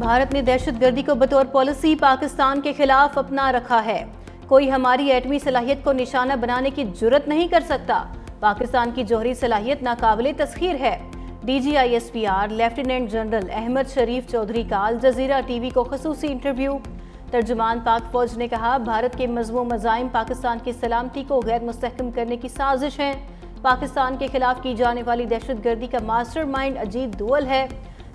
بھارت نے دہشت گردی کو بطور پالیسی پاکستان کے خلاف اپنا رکھا ہے۔ کوئی ہماری ایٹمی صلاحیت کو نشانہ بنانے کی جرت نہیں کر سکتا۔ پاکستان کی جوہری صلاحیت ناقابل تسخیر ہے۔ D G I S P R lieutenant general Ahmed Sharif Chaudhry کا الجزیرہ ٹی وی کو خصوصی انٹرویو۔ ترجمان پاک فوج نے کہا، بھارت کے مذموم مزاعم پاکستان کی سلامتی کو غیر مستحکم کرنے کی سازش ہیں۔ پاکستان کے خلاف کی جانے والی دہشت گردی کا ماسٹر مائنڈ اجیت دوول ہے۔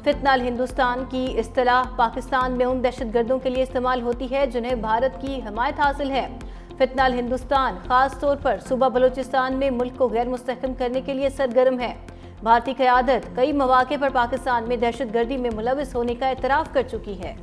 فتنہ الہندوستان کی اصطلاح پاکستان میں ان دہشت گردوں کے لیے استعمال ہوتی ہے جنہیں بھارت کی حمایت حاصل ہے۔ فتنہ الہندوستان خاص طور پر صوبہ بلوچستان میں ملک کو غیر مستحکم کرنے کے لیے سرگرم ہے۔ بھارتی قیادت کئی مواقع پر پاکستان میں دہشت گردی میں ملوث ہونے کا اعتراف کر چکی ہے۔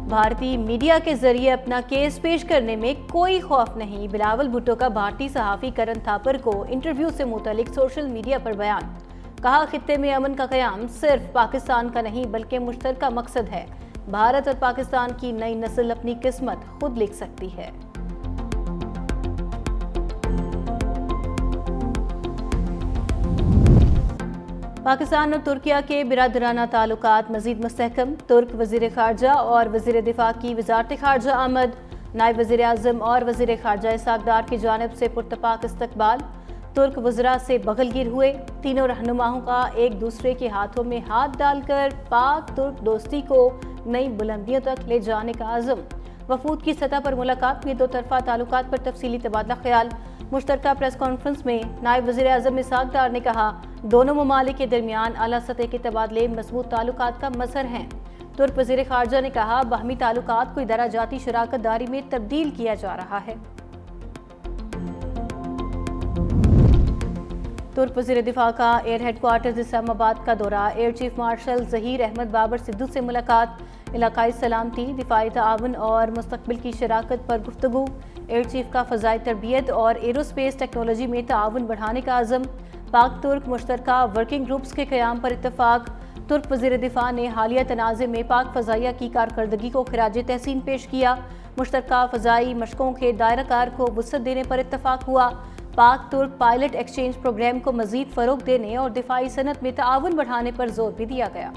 بھارتی میڈیا کے ذریعے اپنا کیس پیش کرنے میں کوئی خوف نہیں، بلاول بھٹو کا بھارتی صحافی کرن تھاپر کو انٹرویو سے متعلق سوشل میڈیا پر بیان۔ کہا، خطے میں امن کا قیام صرف پاکستان کا نہیں بلکہ مشترکہ مقصد ہے۔ بھارت اور پاکستان کی نئی نسل اپنی قسمت خود لکھ سکتی ہے۔ پاکستان اور ترکیہ کے برادرانہ تعلقات مزید مستحکم۔ ترک وزیر خارجہ اور وزیر دفاع کی وزارت خارجہ آمد۔ نائب وزیر اعظم اور وزیر خارجہ اسحاق ڈار کی جانب سے پرتپاک استقبال۔ ترک وزراء سے بغل گیر ہوئے۔ تینوں رہنماؤں کا ایک دوسرے کے ہاتھوں میں ہاتھ ڈال کر پاک ترک دوستی کو نئی بلندیوں تک لے جانے کا عزم۔ وفود کی سطح پر ملاقات میں دو طرفہ تعلقات پر تفصیلی تبادلہ خیال۔ مشترکہ پریس کانفرنس میں نائب وزیر اعظم اسحاق ڈار نے کہا، دونوں ممالک کے درمیان اعلیٰ سطح کے تبادلے مضبوط تعلقات کا مظہر ہیں۔ ترک وزیر خارجہ نے کہا، باہمی تعلقات کو ادارہ جاتی شراکت داری میں تبدیل کیا جا رہا ہے۔ ترک وزیر دفاع کا ایئر ہیڈ کوارٹرز اسلام آباد کا دورہ۔ Air chief marshal Zaheer Ahmed Babar Sidhu سے ملاقات۔ علاقائی سلامتی، دفاعی تعاون اور مستقبل کی شراکت پر گفتگو۔ ایئر چیف کا فضائی تربیت اور ایروسپیس ٹیکنالوجی میں تعاون بڑھانے کا عزم۔ پاک ترک مشترکہ ورکنگ گروپس کے قیام پر اتفاق۔ ترک وزیر دفاع نے حالیہ تنازع میں پاک فضائیہ کی کارکردگی کو خراج تحسین پیش کیا۔ مشترکہ فضائی مشقوں کے دائرہ کار کو وسعت دینے پر اتفاق ہوا۔ پاک ترک پائلٹ ایکسچینج پروگرام کو مزید فروغ دینے اور دفاعی صنعت میں تعاون بڑھانے پر زور بھی دیا گیا۔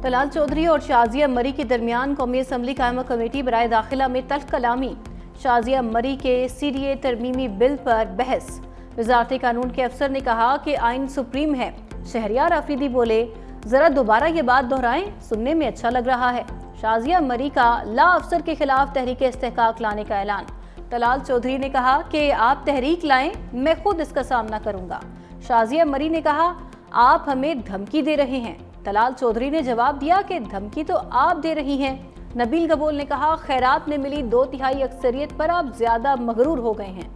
طلال چودھری اور شازیہ مری کے درمیان قومی اسمبلی قائمہ کمیٹی برائے داخلہ میں تلخ کلامی۔ شازیہ مری کے سی ڈی اے ترمیمی بل پر بحث۔ وزارت قانون کے افسر نے کہا کہ آئین سپریم ہے۔ شہریار آفریدی بولے، ذرا دوبارہ یہ بات دہرائیں، سننے میں اچھا لگ رہا ہے۔ شازیہ مری کا لا افسر کے خلاف تحریک استحقاق لانے کا اعلان۔ طلال چودھری نے کہا کہ آپ تحریک لائیں، میں خود اس کا سامنا کروں گا۔ شازیہ مری نے کہا، آپ ہمیں دھمکی دے رہے ہیں۔ طلال چودھری نے جواب دیا کہ دھمکی تو آپ دے رہی ہیں۔ نبیل گبول نے کہا، خیرات میں ملی 2/3 اکثریت پر آپ زیادہ مغرور ہو گئے ہیں۔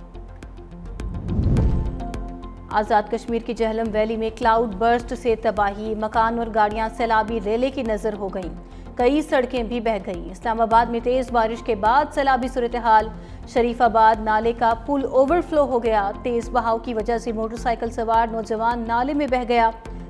آزاد کشمیر کی جہلم ویلی میں کلاؤڈ برسٹ سے تباہی، مکان اور گاڑیاں سیلابی ریلے کی نظر ہو گئیں۔ کئی سڑکیں بھی بہہ گئیں۔ اسلام آباد میں تیز بارش کے بعد سیلابی صورتحال۔ شریف آباد نالے کا پل اوور فلو ہو گیا۔ تیز بہاؤ کی وجہ سے موٹر سائیکل سوار نوجوان نالے میں بہہ گیا۔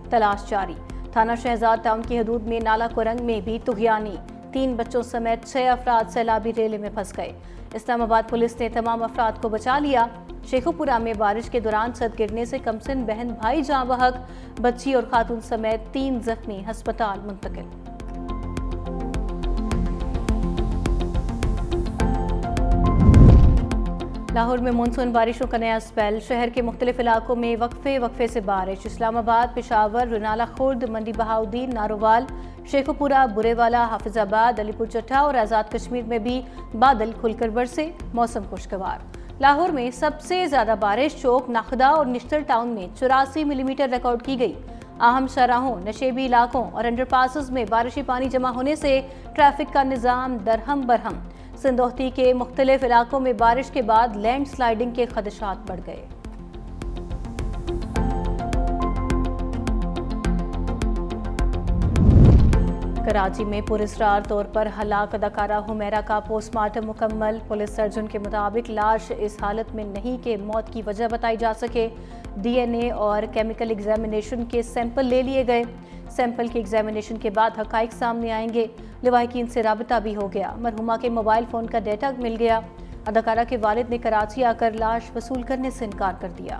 تلاش جاری۔ تھانہ شہزاد ٹاؤن کی حدود میں نالہ کرنگ میں بھی طغیانی۔ 3 بچوں سمیت 6 افراد سیلابی ریلے میں پھنس گئے۔ اسلام آباد پولیس نے تمام افراد کو بچا لیا۔ شیخوپورہ میں بارش کے دوران چھت گرنے سے کمسن بہن بھائی جاں بحق، بچی اور خاتون سمیت 3 زخمی ہسپتال منتقل۔ لاہور میں مونسون بارشوں کا نیا اسپیل۔ شہر کے مختلف علاقوں میں وقفے سے بارش۔ اسلام آباد، پشاور، رنالہ خورد، منڈی بہاؤدین، نارووال، شیخوپورہ، برے والا، حافظ آباد، علی پور چٹھا اور آزاد کشمیر میں بھی بادل کھل کر برسے، موسم خوشگوار۔ لاہور میں سب سے زیادہ بارش چوک ناخدا اور نشتر ٹاؤن میں 84 ملی میٹر ریکارڈ کی گئی۔ اہم شاہراہوں، نشیبی علاقوں اور انڈر پاسز میں بارشی پانی جمع ہونے سے ٹریفک کا نظام درہم برہم۔ سندوختی کے مختلف علاقوں میں بارش کے بعد لینڈ سلائیڈنگ کے خدشات بڑھ گئے۔ کراچی میں پراسرار طور پر ہلاک اداکارہ حمیرہ کا پوسٹ مارٹم مکمل۔ پولیس سرجن کے مطابق لاش اس حالت میں نہیں کہ موت کی وجہ بتائی جا سکے۔ ڈی این اے اور کیمیکل ایگزامینیشن کے سیمپل لے لیے گئے۔ سیمپل کی ایگزامینیشن کے بعد حقائق سامنے آئیں گے۔ لواحقین سے رابطہ بھی ہو گیا۔ مرحومہ کے موبائل فون کا ڈیٹا مل گیا۔ اداکارہ کے والد نے کراچی آ کر لاش وصول کرنے سے انکار کر دیا۔